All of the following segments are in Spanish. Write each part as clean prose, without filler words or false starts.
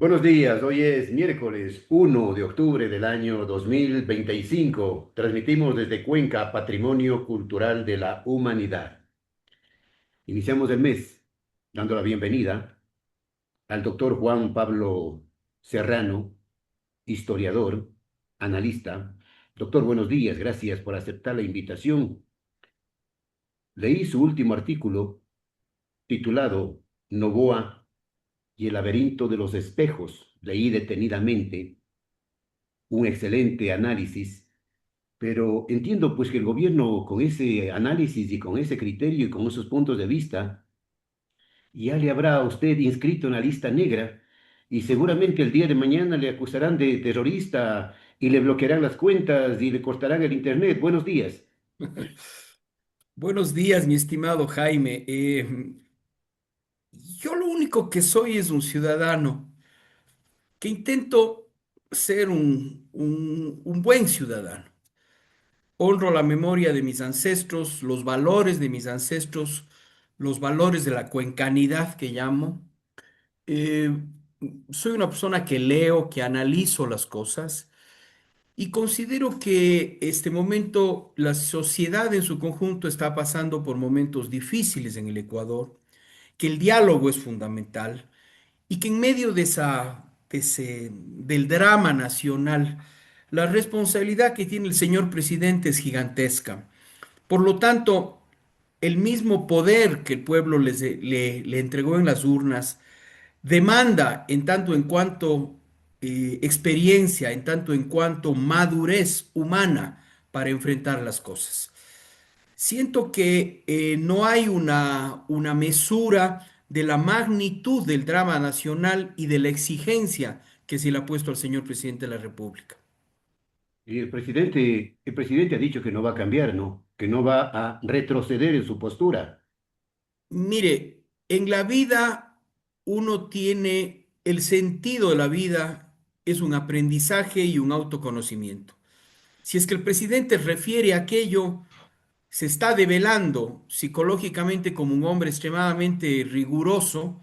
Buenos días, hoy es miércoles 1 de octubre del año 2025. Transmitimos desde Cuenca, Patrimonio Cultural de la Humanidad. Iniciamos el mes dando la bienvenida al doctor Juan Pablo Serrano, historiador, analista. Doctor, buenos días, gracias por aceptar la invitación. Leí su último artículo titulado Noboa y el laberinto de los espejos. Leí detenidamente un excelente análisis, pero entiendo pues que el gobierno con ese análisis y con ese criterio y con esos puntos de vista, ya le habrá a usted inscrito en la lista negra y seguramente el día de mañana le acusarán de terrorista y le bloquearán las cuentas y le cortarán el internet. Buenos días. Buenos días, mi estimado Jaime. Yo lo único que soy es un ciudadano que intento ser un buen ciudadano. Honro la memoria de mis ancestros, los valores de mis ancestros, los valores de la cuencanidad que llamo. Eh, Soy una persona que leo, que analizo las cosas y considero que este momento la sociedad en su conjunto está pasando por momentos difíciles en el Ecuador, que el diálogo es fundamental y que en medio del drama nacional, la responsabilidad que tiene el señor presidente es gigantesca. Por lo tanto, el mismo poder que el pueblo le entregó en las urnas demanda en tanto en cuanto experiencia, en tanto en cuanto madurez humana para enfrentar las cosas. Siento que no hay una mesura de la magnitud del drama nacional y de la exigencia que se le ha puesto al señor presidente de la República. Y el presidente ha dicho que no va a cambiar, ¿no? Que no va a retroceder en su postura. Mire, en la vida uno tiene el sentido de la vida, es un aprendizaje y un autoconocimiento. Si es que el presidente refiere a aquello, se está develando psicológicamente como un hombre extremadamente riguroso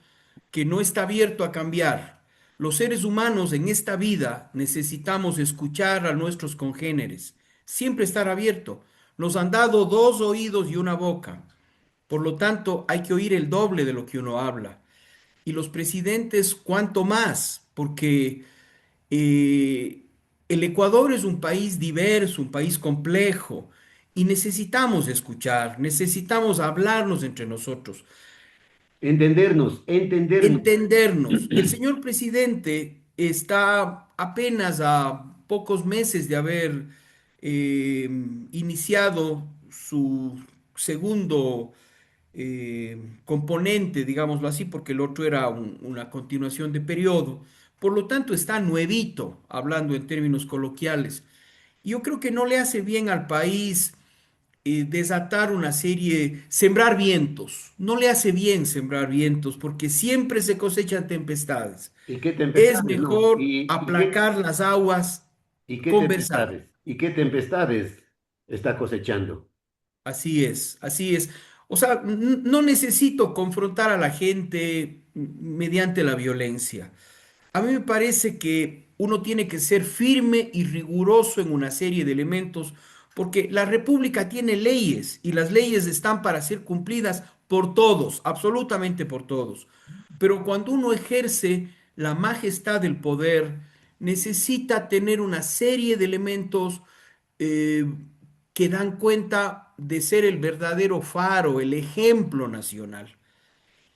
que no está abierto a cambiar. Los seres humanos en esta vida necesitamos escuchar a nuestros congéneres, siempre estar abierto. Nos han dado dos oídos y una boca. Por lo tanto, hay que oír el doble de lo que uno habla. Y los presidentes, cuanto más, porque eh, el Ecuador es un país diverso, un país complejo, y necesitamos escuchar, necesitamos hablarnos entre nosotros, Entendernos, entendernos. entendernos. El señor presidente está apenas a pocos meses de haber eh, iniciado su segundo componente, digámoslo así, porque el otro era una continuación de periodo. Por lo tanto, está nuevito, hablando en términos coloquiales. Yo creo que no le hace bien al país desatar una serie, sembrar vientos. No le hace bien sembrar vientos porque siempre se cosechan tempestades. ¿Y qué Es tempestades, no? mejor aplacar las aguas ¿Y qué conversando. tempestades? ¿Y qué tempestades está cosechando? Así es, así es. O sea, no necesito confrontar a la gente mediante la violencia. A mí me parece que uno tiene que ser firme y riguroso en una serie de elementos, porque la República tiene leyes y las leyes están para ser cumplidas por todos, absolutamente por todos. Pero cuando uno ejerce la majestad del poder, necesita tener una serie de elementos eh, que dan cuenta de ser el verdadero faro, el ejemplo nacional.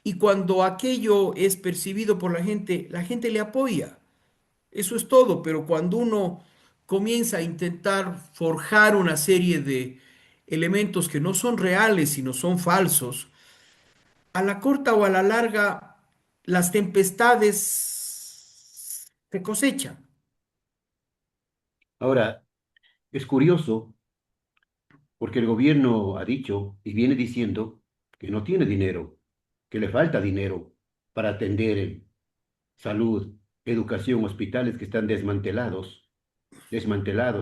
Y cuando aquello es percibido por la gente le apoya. Eso es todo, pero cuando uno comienza a intentar forjar una serie de elementos que no son reales, sino son falsos, a la corta o a la larga, las tempestades se cosechan. Ahora, es curioso porque el gobierno ha dicho y viene diciendo que no tiene dinero, que le falta dinero para atender salud, educación, hospitales que están desmantelados,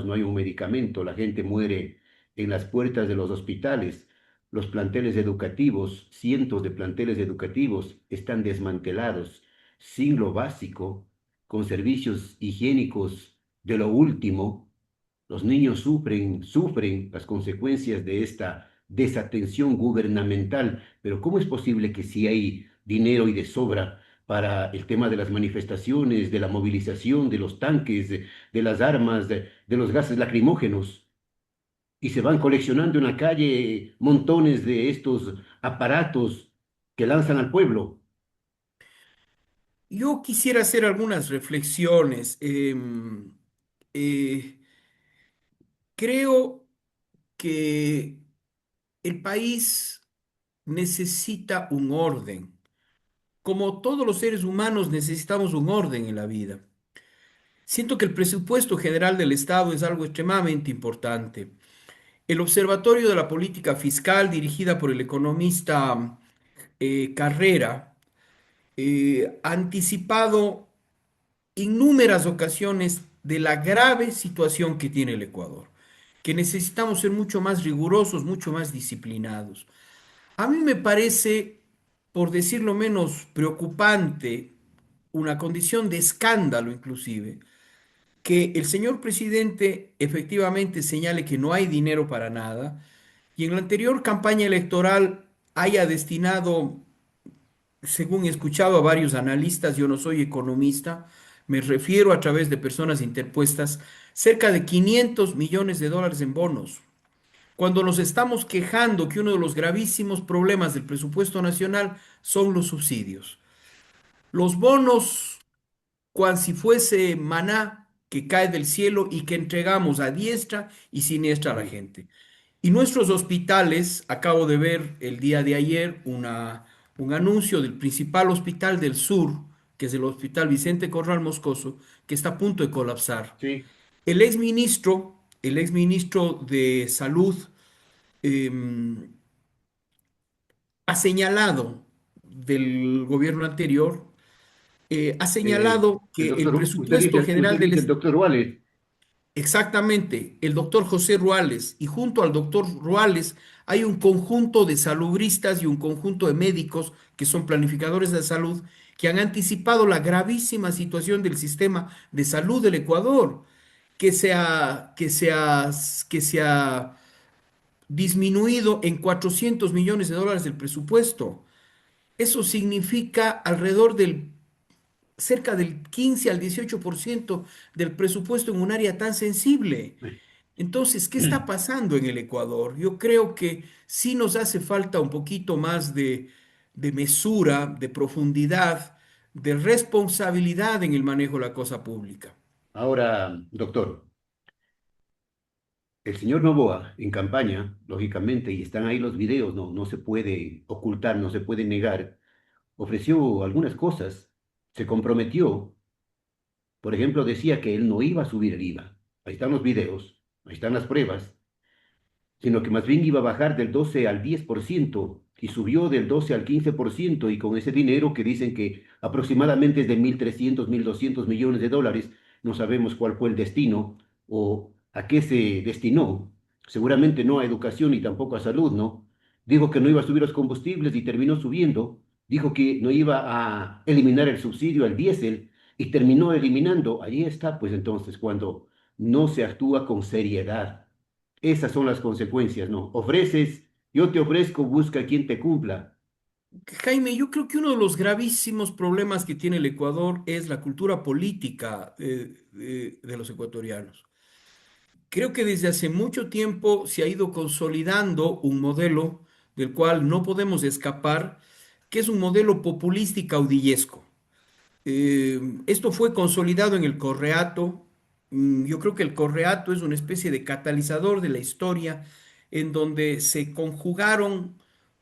no hay un medicamento, la gente muere en las puertas de los hospitales, los planteles educativos, cientos de planteles educativos están desmantelados, sin lo básico. con servicios higiénicos de lo último, los niños sufren las consecuencias de esta desatención gubernamental. Pero ¿cómo es posible que si hay dinero y de sobra para el tema de las manifestaciones, de la movilización, de los tanques, de las armas, de los gases lacrimógenos, y se van coleccionando en la calle montones de estos aparatos que lanzan al pueblo? Yo quisiera hacer algunas reflexiones. Eh, Creo que el país necesita un orden. Como todos los seres humanos necesitamos un orden en la vida. Siento que el presupuesto general del Estado es algo extremadamente importante. El Observatorio de la Política Fiscal, dirigida por el economista Carrera, ha anticipado innúmeras ocasiones de la grave situación que tiene el Ecuador, que necesitamos ser mucho más rigurosos, mucho más disciplinados. A mí me parece, por decirlo menos, preocupante, una condición de escándalo inclusive, que el señor presidente efectivamente señale que no hay dinero para nada y en la anterior campaña electoral haya destinado, según he escuchado a varios analistas, yo no soy economista, me refiero a través de personas interpuestas, cerca de 500 millones de dólares en bonos. Cuando nos estamos quejando que uno de los gravísimos problemas del presupuesto nacional son los subsidios. Los bonos, cual si fuese maná que cae del cielo y que entregamos a diestra y siniestra a la gente. Y nuestros hospitales, acabo de ver el día de ayer un anuncio del principal hospital del sur, que es el Hospital Vicente Corral Moscoso, que está a punto de colapsar. Sí, El exministro de Salud eh, ha señalado del gobierno anterior, ha señalado el que el doctor, presupuesto usted general del dice el doctor Wales. exactamente, el doctor José Ruales, y junto al doctor Ruales hay un conjunto de salubristas y un conjunto de médicos que son planificadores de salud que han anticipado la gravísima situación del sistema de salud del Ecuador, que se ha disminuido en 400 millones de dólares el presupuesto. Eso significa alrededor del cerca del 15 al 18% del presupuesto en un área tan sensible. Entonces, ¿qué está pasando en el Ecuador? Yo creo que sí nos hace falta un poquito más de mesura, de profundidad, de responsabilidad en el manejo de la cosa pública. Ahora, doctor, el señor Noboa en campaña, lógicamente, y están ahí los videos, no se puede ocultar, no se puede negar, ofreció algunas cosas, se comprometió. Por ejemplo, decía que él no iba a subir el IVA. Ahí están los videos, ahí están las pruebas, sino que más bien iba a bajar del 12 al 10% y subió del 12 al 15%, y con ese dinero que dicen que aproximadamente es de 1.300, 1.200 millones de dólares, no sabemos cuál fue el destino o a qué se destinó, seguramente no a educación ni tampoco a salud, ¿no? Dijo que no iba a subir los combustibles y terminó subiendo, dijo que no iba a eliminar el subsidio al diésel y terminó eliminando. Ahí está, pues entonces, cuando no se actúa con seriedad. Esas son las consecuencias, ¿no? Ofreces, yo te ofrezco, busca quien te cumpla. Jaime, yo creo que uno de los gravísimos problemas que tiene el Ecuador es la cultura política de los ecuatorianos. Creo que desde hace mucho tiempo se ha ido consolidando un modelo del cual no podemos escapar, que es un modelo populista y caudillesco. Esto fue consolidado en el Correato. Yo creo que el Correato es una especie de catalizador de la historia en donde se conjugaron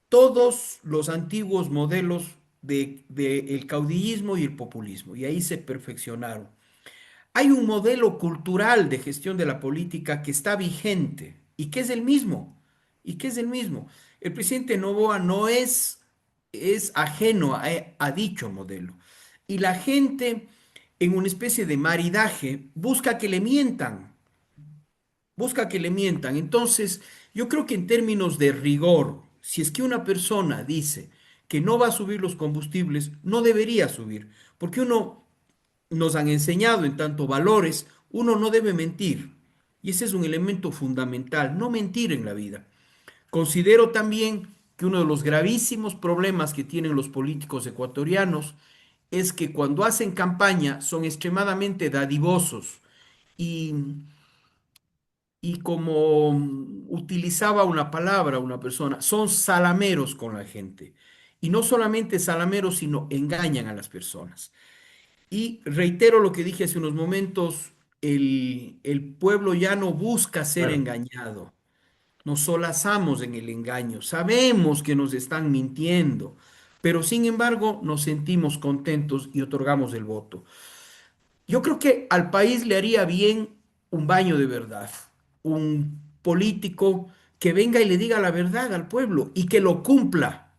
todos los antiguos modelos de el caudillismo y el populismo y ahí se perfeccionaron. Hay un modelo cultural de gestión de la política que está vigente y que es el mismo, y que es el mismo. El presidente Noboa no es ajeno a dicho modelo. Y la gente, en una especie de maridaje, busca que le mientan, busca que le mientan. Entonces, yo creo que en términos de rigor, si es que una persona dice que no va a subir los combustibles, no debería subir, porque uno nos han enseñado en tanto valores, uno no debe mentir. Y ese es un elemento fundamental, no mentir en la vida. Considero también que uno de los gravísimos problemas que tienen los políticos ecuatorianos es que cuando hacen campaña son extremadamente dadivosos y, y como utilizaba una palabra una persona, son salameros con la gente. Y no solamente salameros, sino engañan a las personas. Y reitero lo que dije hace unos momentos, el pueblo ya no busca ser Claro. engañado. Nos solazamos en el engaño, sabemos que nos están mintiendo, pero sin embargo nos sentimos contentos y otorgamos el voto. Yo creo que al país le haría bien un baño de verdad, un político que venga y le diga la verdad al pueblo y que lo cumpla.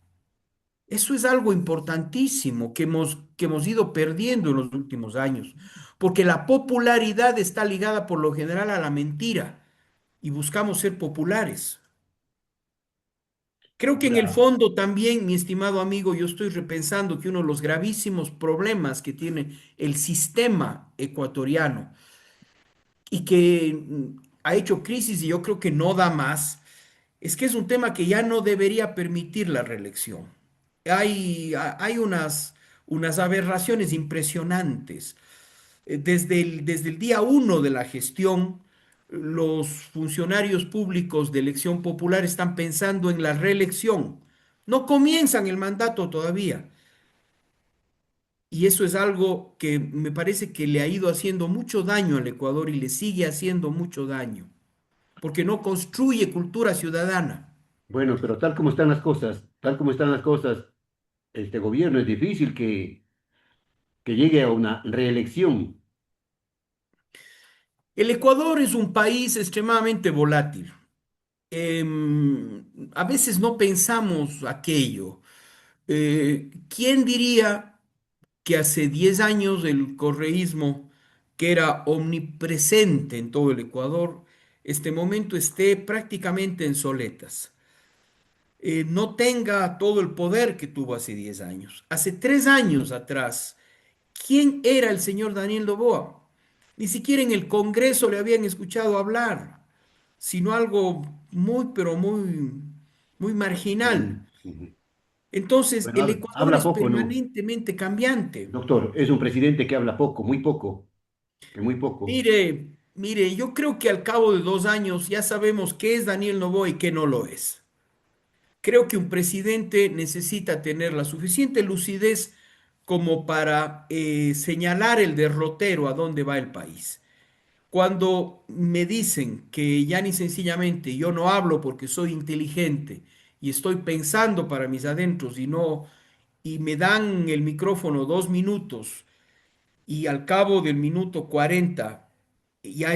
Eso es algo importantísimo que hemos ido perdiendo en los últimos años, porque la popularidad está ligada por lo general a la mentira y buscamos ser populares. Creo que en el Ahora, fondo también, mi estimado amigo, yo estoy repensando que uno de los gravísimos problemas que tiene el sistema ecuatoriano y que ha hecho crisis y yo creo que no da más, es que es un tema que ya no debería permitir la reelección. Hay unas aberraciones impresionantes. Desde el día uno de la gestión, los funcionarios públicos de elección popular están pensando en la reelección. No comienzan el mandato todavía. Y eso es algo que me parece que le ha ido haciendo mucho daño al Ecuador y le sigue haciendo mucho daño, porque no construye cultura ciudadana. bueno, pero tal como están las cosas, tal como están las cosas, este gobierno es difícil que llegue a una reelección. El Ecuador es un país extremadamente volátil. A veces no pensamos aquello. ¿Quién diría que hace 10 años el correísmo, que era omnipresente en todo el Ecuador, este momento esté prácticamente en soletas? No tenga todo el poder que tuvo hace 10 años. Hace 3 años atrás, ¿quién era el señor Daniel Noboa? Ni siquiera en el Congreso le habían escuchado hablar, sino algo muy, pero muy Ujú, marginal. ujú. Entonces, Bueno, el Ecuador habla es poco, ¿no? permanentemente cambiante. Doctor, es un presidente que habla poco, que muy poco. Mire, yo creo que al cabo de 2 años ya sabemos qué es Daniel Noboa y qué no lo es. Creo que un presidente necesita tener la suficiente lucidez como para señalar el derrotero a dónde va el país. Cuando me dicen que ya ni sencillamente yo no hablo porque soy inteligente y estoy pensando para mis adentros y no, y me dan el micrófono 2 minutos y al cabo del minuto 40 ya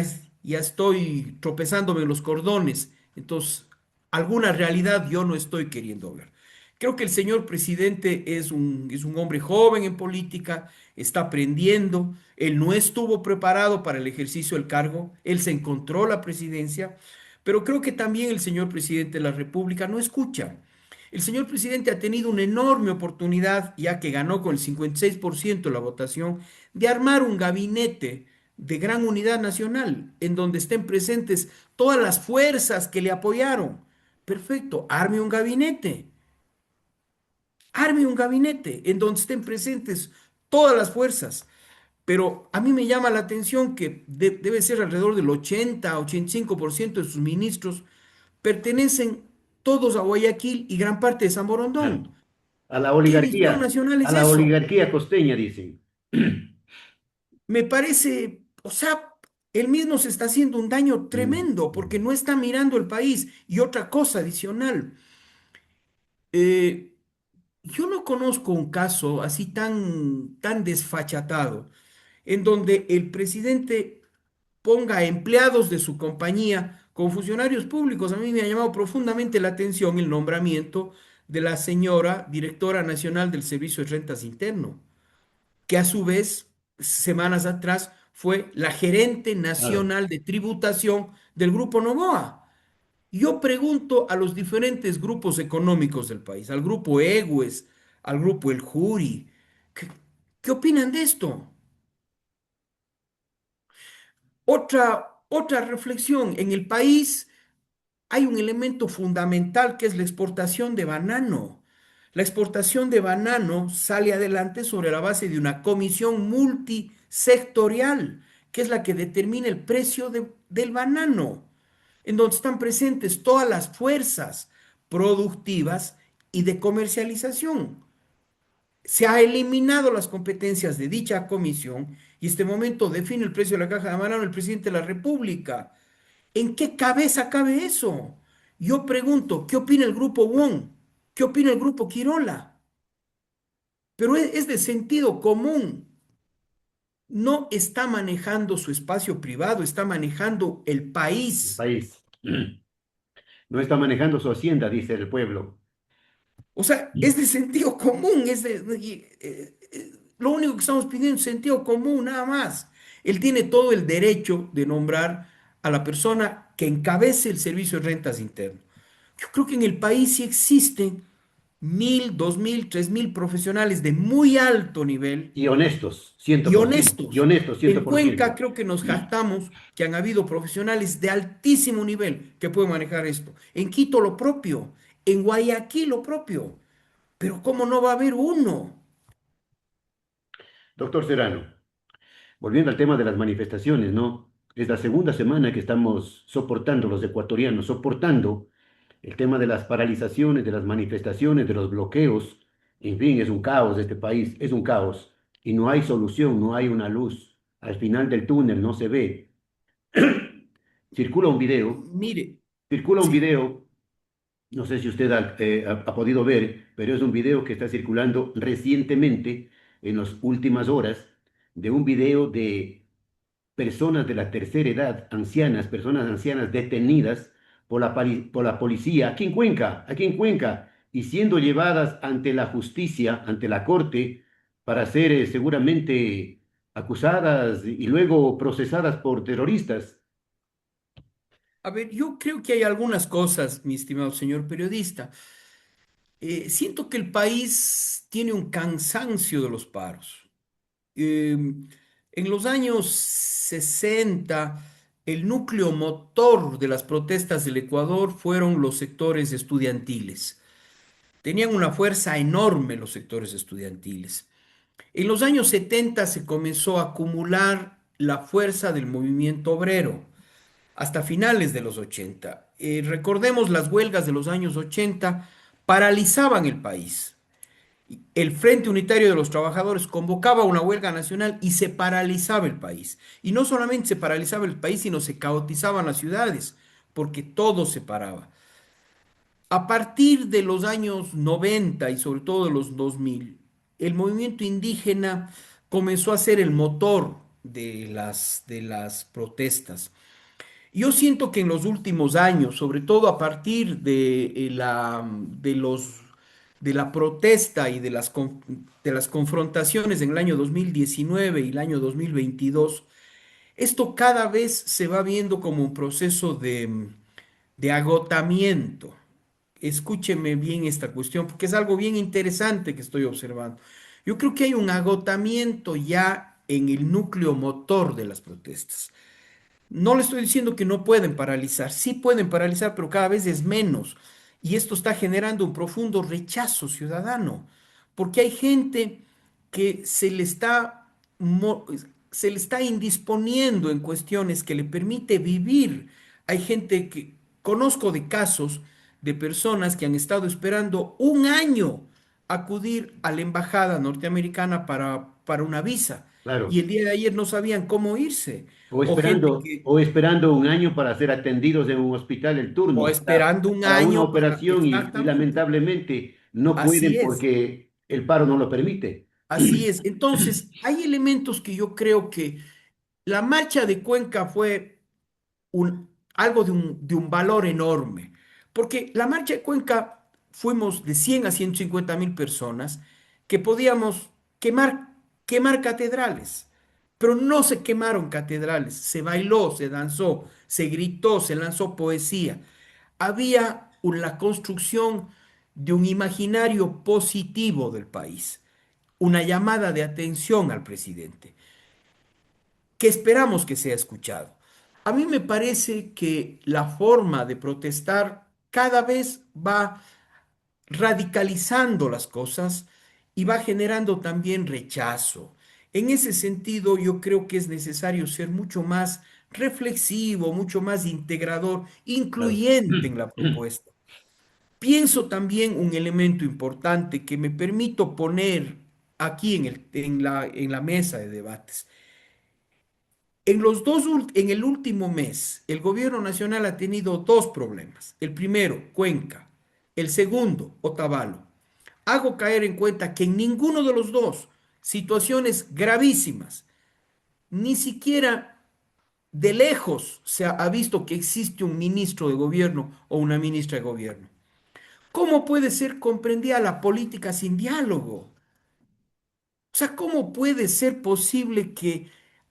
estoy tropezándome en los cordones. Entonces, alguna realidad yo no estoy queriendo ver. Creo que el señor presidente es un hombre joven en política, está aprendiendo, él no estuvo preparado para el ejercicio del cargo, él se encontró la presidencia, pero creo que también el señor presidente de la República no escucha. El señor presidente ha tenido una enorme oportunidad, ya que ganó con el 56% de la votación, de armar un gabinete de gran unidad nacional, en donde estén presentes todas las fuerzas que le apoyaron. Perfecto, arme un gabinete en donde estén presentes todas las fuerzas. Pero a mí me llama la atención que debe ser alrededor del 80-85% de sus ministros pertenecen todos a Guayaquil y gran parte de San Claro. Borondón. ¿Qué visión nacional A es la eso? oligarquía costeña, dicen. Me parece, o sea, él mismo se está haciendo un daño Mm, tremendo porque mm. no está mirando el país. Y otra cosa adicional, eh, yo no conozco un caso así tan desfachatado en donde el presidente ponga a empleados de su compañía con funcionarios públicos. A mí me ha llamado profundamente la atención el nombramiento de la señora directora nacional del Servicio de Rentas Interno, que a su vez, semanas atrás, fue la gerente Claro. nacional de tributación del Grupo Novoa. Yo pregunto a los diferentes grupos económicos del país, al grupo EGUES, al grupo El Juri, ¿qué, qué opinan de esto? Otra reflexión, en el país hay un elemento fundamental que es la exportación de banano. La exportación de banano sale adelante sobre la base de una comisión multisectorial, que es la que determina el precio del banano, en donde están presentes todas las fuerzas productivas y de comercialización. Se ha eliminado las competencias de dicha comisión y este momento define el precio de la caja de banano el presidente de la República. ¿En qué cabeza cabe eso? Yo pregunto, ¿qué opina el grupo Wong? ¿Qué opina el grupo Quirola? Pero es de sentido común. No está manejando su espacio privado, está manejando el El país. país no está manejando su hacienda, dice el pueblo. O sea, es de sentido común. Lo único que estamos pidiendo es sentido común, nada más. Él tiene todo el derecho de nombrar a la persona que encabece el servicio de rentas internas. Yo creo que en el país sí existen 1.000, 2.000, 3.000 profesionales de muy alto nivel Y honestos, y 100%. Y honestos. honestos, En ciento por Cuenca ciento. creo que nos jactamos que han habido profesionales de altísimo nivel que pueden manejar esto. En Quito lo propio, en Guayaquil lo propio. Pero ¿cómo no va a haber uno? Doctor Serrano, volviendo al tema de las manifestaciones, ¿no? Es la segunda semana que estamos soportando los ecuatorianos, soportando el tema de las paralizaciones, de las manifestaciones, de los bloqueos. En fin, es un caos este país, es un caos. Y no hay solución, no hay una luz. Al final del túnel no se ve. Circula un video, Mire, circula un sí, video, no sé si usted ha podido ver, pero es un video que está circulando recientemente, en las últimas horas, de un video de personas de la tercera edad, ancianas, personas ancianas detenidas por la policía aquí en Cuenca, y siendo llevadas ante la justicia, ante la corte, para ser seguramente acusadas y luego procesadas por terroristas. a ver, yo creo que hay algunas cosas, mi estimado señor periodista. Siento que el país tiene un cansancio de los paros. En los años 60, el núcleo motor de las protestas del Ecuador fueron los sectores estudiantiles. Tenían una fuerza enorme los sectores estudiantiles. En los años 70 se comenzó a acumular la fuerza del movimiento obrero hasta finales de los 80. Recordemos las huelgas de los años 80 paralizaban el país. El Frente Unitario de los Trabajadores convocaba una huelga nacional y se paralizaba el país. Y no solamente se paralizaba el país, sino se caotizaban las ciudades, porque todo se paraba. A partir de los años 90 y sobre todo de los 2000, el movimiento indígena comenzó a ser el motor de las protestas. Yo siento que en los últimos años, sobre todo a partir de la protesta y de las confrontaciones en el año 2019 y el año 2022, esto cada vez se va viendo como un proceso de agotamiento. Escúcheme bien esta cuestión, porque es algo bien interesante que estoy observando. Yo creo que hay un agotamiento ya en el núcleo motor de las protestas. No le estoy diciendo que no pueden paralizar, sí pueden paralizar, pero cada vez es menos. Y esto está generando un profundo rechazo ciudadano, porque hay gente que se le está indisponiendo en cuestiones que le permite vivir. Hay gente que conozco de casos de personas que han estado esperando un año acudir a la embajada norteamericana para una visa y Claro. el día de ayer no sabían cómo irse. O gente que, O esperando un año para ser atendidos en un hospital el o turno, esperando un para una año para, operación y exactamente, lamentablemente no pueden así es, porque el paro no lo permite. así es. Entonces, hay elementos que yo creo que la marcha de Cuenca fue algo de un valor enorme, porque la marcha de Cuenca fuimos de 100 a 150.000 personas que podíamos quemar catedrales, pero no se quemaron catedrales, se bailó, se danzó, se gritó, se lanzó poesía. Había la construcción de un imaginario positivo del país, una llamada de atención al presidente. que esperamos que sea escuchado. A mí me parece que la forma de protestar cada vez va radicalizando las cosas y va generando también rechazo. En ese sentido, yo creo que es necesario ser mucho más reflexivo, mucho más integrador, Claro. incluyente en la propuesta. Pienso también un elemento importante que me permito poner aquí en la mesa de debates. En el último mes, el gobierno nacional ha tenido dos problemas. El primero, Cuenca. El segundo, Otavalo. Hago caer en cuenta que en ninguno de los dos, situaciones gravísimas, ni siquiera de lejos ha visto que existe un ministro de gobierno o una ministra de gobierno. ¿Cómo puede ser comprendida la política sin diálogo? O sea, ¿cómo puede ser posible que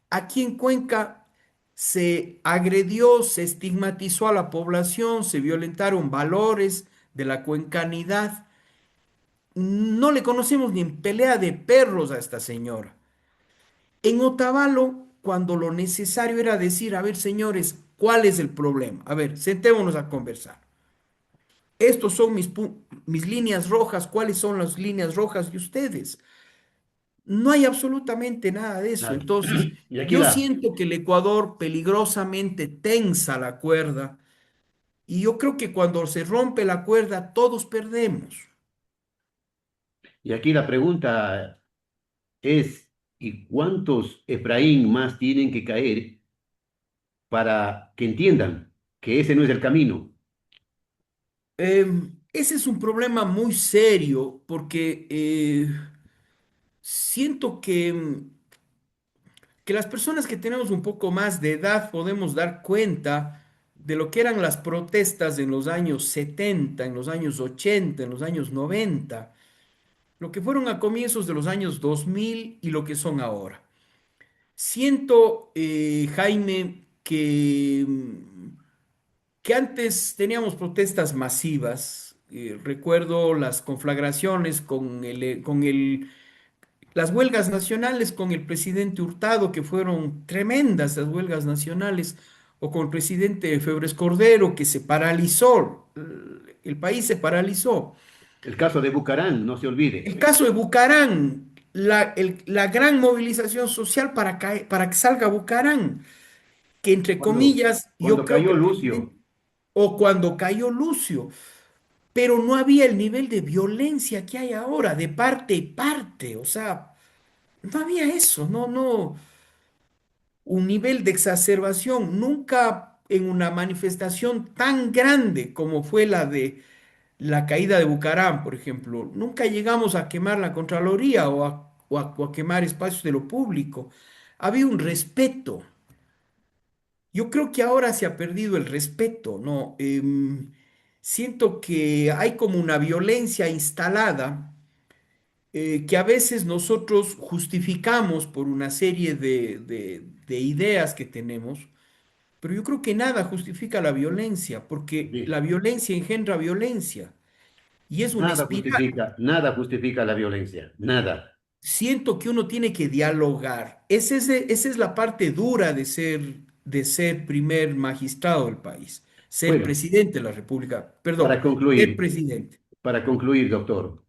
aquí en Cuenca se agredió, se estigmatizó a la población, se violentaron valores de la cuencanidad? No le conocemos ni en pelea de perros a esta señora. En Otavalo, cuando lo necesario era decir, a ver, señores, ¿cuál es el problema? A ver, sentémonos a conversar. Estos son mis líneas rojas, ¿cuáles son las líneas rojas de ustedes? No hay absolutamente nada de eso. Nada. Entonces, Y aquí yo va. siento que el Ecuador peligrosamente tensa la cuerda y yo creo que cuando se rompe la cuerda todos perdemos. Y aquí la pregunta es, ¿y cuántos Efraín más tienen que caer para que entiendan que ese no es el camino? Ese es un problema muy serio porque siento que las personas que tenemos un poco más de edad podemos dar cuenta de lo que eran las protestas en los años 70, en los años 80, en los años 90, lo que fueron a comienzos de los años 2000 y lo que son ahora. Siento, Jaime, que antes teníamos protestas masivas. Recuerdo las conflagraciones las huelgas nacionales con el presidente Hurtado, que fueron tremendas las huelgas nacionales, o con el presidente Febres Cordero, que se paralizó, el país se paralizó. El caso de Bucarán, no se El olvide. caso de Bucarán, la gran movilización social para que salga Bucarán, que entre comillas, yo Cuando creo que cayó el Lucio, presidente, o cuando cayó Lucio, pero no había el nivel de violencia que hay ahora, de parte y parte, o sea, no había eso, no, un nivel de exacerbación, nunca en una manifestación tan grande como fue la de la caída de Bucarán, por ejemplo. Nunca llegamos a quemar la Contraloría o a quemar espacios de lo público. Había un respeto. Yo creo que ahora se ha perdido el respeto, ¿no? Siento que hay como una violencia instalada, que a veces nosotros justificamos por una serie de ideas que tenemos, pero yo creo que nada justifica la violencia, porque sí, la violencia engendra violencia y es una espiral. nada justifica la violencia, nada. Siento que uno tiene que dialogar. Esa es la parte dura de ser primer magistrado del país, ser Bueno, presidente de la República, perdón, para ser concluir, presidente. doctor,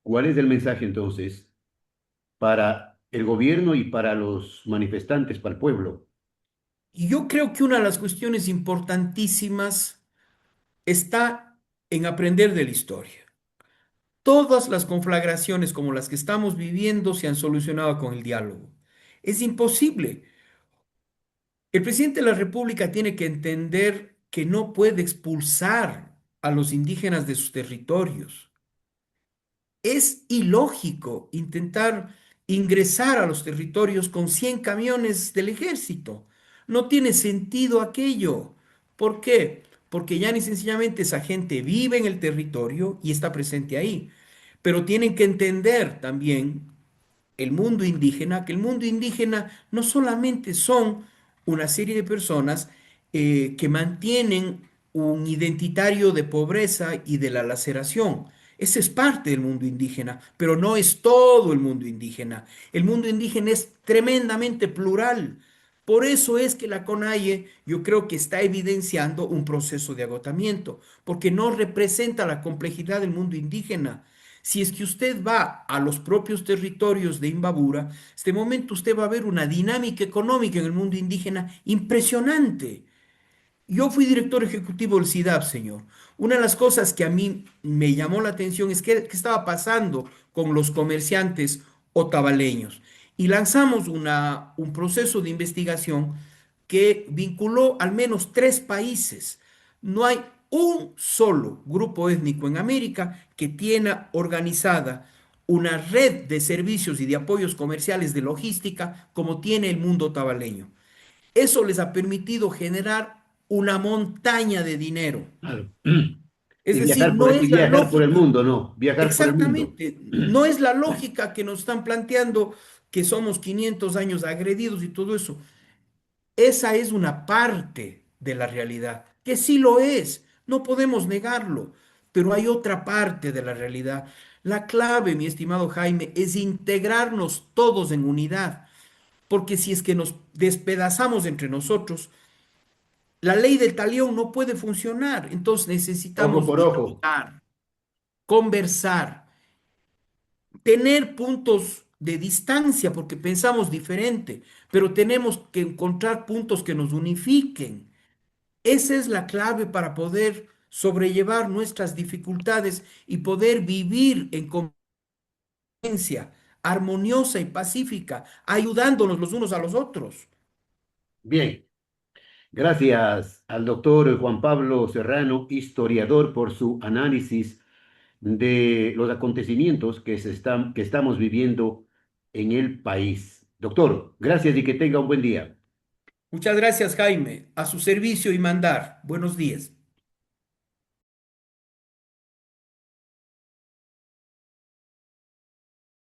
¿cuál es el mensaje entonces para el gobierno y para los manifestantes, para el pueblo? Y yo creo que una de las cuestiones importantísimas está en aprender de la historia. Todas las conflagraciones como las que estamos viviendo se han solucionado con el diálogo. Es imposible. El presidente de la República tiene que entender que no puede expulsar a los indígenas de sus territorios. Es ilógico intentar ingresar a los territorios con 100 camiones del ejército. No tiene sentido aquello. ¿Por qué? Porque ya ni sencillamente esa gente vive en el territorio y está presente ahí. Pero tienen que entender también el mundo indígena, que el mundo indígena no solamente son una serie de personas que mantienen un identitario de pobreza y de la laceración. Ese es parte del mundo indígena, pero no es todo el mundo indígena. El mundo indígena es tremendamente plural. Por eso es que la CONAIE yo creo que está evidenciando un proceso de agotamiento, porque no representa la complejidad del mundo indígena. Si es que usted va a los propios territorios de Imbabura, este momento usted va a ver una dinámica económica en el mundo indígena impresionante. Yo fui director ejecutivo del SIDAP, señor. Una de las cosas que a mí me llamó la atención es qué estaba pasando con los comerciantes otavaleños. Y lanzamos un proceso de investigación que vinculó al menos 3 países. No hay un solo grupo étnico en América que tiene organizada una red de servicios y de apoyos comerciales de logística como tiene el mundo otavaleño. Eso les ha permitido generar una montaña de dinero. Claro. Es decir, no Y es la viajar por el lógica, mundo, ¿no? Viajar por el mundo. exactamente, no es la lógica que nos están planteando que somos 500 años agredidos y todo eso. Esa es una parte de la realidad, que sí lo es, no podemos negarlo, pero hay otra parte de la realidad. La clave, mi estimado Jaime, es integrarnos todos en unidad, porque si es que nos despedazamos entre nosotros, la ley del talión no puede funcionar. Entonces Ojo necesitamos por ojo. dialogar, conversar, tener puntos de distancia porque pensamos diferente, pero tenemos que encontrar puntos que nos unifiquen. Esa es la clave para poder sobrellevar nuestras dificultades y poder vivir en convivencia armoniosa y pacífica, ayudándonos los unos a los otros. Bien. Gracias al doctor Juan Pablo Serrano, historiador, por su análisis de los acontecimientos que estamos viviendo en el país. Doctor, gracias y que tenga un buen día. Muchas gracias, Jaime. A su servicio y mandar. Buenos días.